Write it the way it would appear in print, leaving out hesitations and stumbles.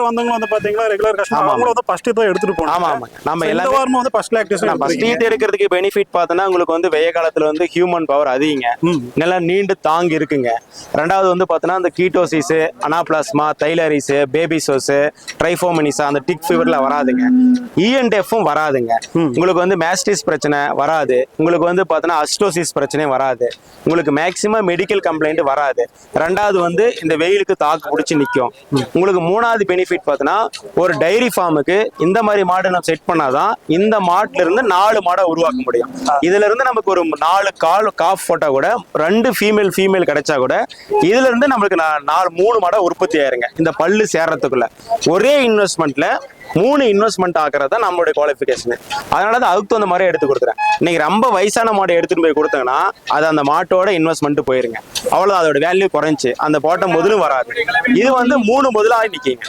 வந்தவங்க வந்து பாத்தீங்களா ரெகுலர் கஸ்டமர் அவங்களும் வந்து ஃபர்ஸ்ட் தான் எடுத்துட்டு போறாங்க. ஆமா ஆமா நம்ம இந்த எல்லாரும் வாரமும் வந்து ஃபர்ஸ்ட் லாக்டேஷன் ஃபர்ஸ்ட் ஈத் எடுக்கிறதுக்கு பெனிஃபிட் பார்த்தோன்னா உங்களுக்கு வந்து வெய்ய காலத்துல வந்து ஹியூமன் பவர் அதிகங்க, நல்லா நீண்டு தாங்கி இருக்குங்க. ரெண்டாவது வந்து பார்த்தோன்னா அந்த கீட்டோசிஸ், அனாபிளாஸ்மா, தைலரிஸ், பேபி சோஸ், ட்ரைஃபோமினிசா அந்த டிக் ஃபீவர்ல வராதுங்க. இஎன்டெஃப்பும் வராதுங்க. உங்களுக்கு வந்து மேஸ்டிஸ் பிரச்சனை வராது. உங்களுக்கு வந்து பார்த்தோன்னா அஸ்டோசிஸ் பிரச்சனையும் வராது. உங்களுக்கு மேக்சிமம் மெடிக்கல் கம்ப்ளைண்ட் வராது. ரெண்டாவது வந்து இந்த வெயிலுக்கு தாக்கு பிடிச்சி நிற்கும். உங்களுக்கு மூணாவது பெனிஃபிட் பார்த்தோன்னா ஒரு டைரி ஃபார்முக்கு இந்த மாதிரி மாடு நம்ம செட் பண்ணாதான் இந்த மாட்டுல இருந்து 4 மாடை உருவாக்க முடியும். இதுல இருந்து நமக்கு ஒரு 4 காஃப் போட்டா கூட 2 ஃபீமேல் கிடைச்சா கூட இதுல இருந்து நம்மளுக்கு 3 மாடை உற்பத்தி ஆயிருங்க. இந்த பல்லு சேர்றதுக்குள்ள ஒரே இன்வெஸ்ட்மெண்ட்ல 3 இன்வெஸ்ட்மெண்ட் ஆக்குறது தான் நம்மளுடைய குவாலிஃபிகேஷன். அதனாலதான் அதுக்கு தகுந்த மாதிரி எடுத்து கொடுக்குறேன். இன்னைக்கு ரொம்ப வயசான மாடை எடுத்துட்டு போய் கொடுத்தாங்கன்னா அது அந்த மாட்டோட இன்வெஸ்ட்மெண்ட் போயிருங்க. அவ்வளவு அதோட வேல்யூ குறைஞ்சு அந்த போட்ட முதலும் வராது. இது வந்து 3 முதலாகி நிற்கிங்க.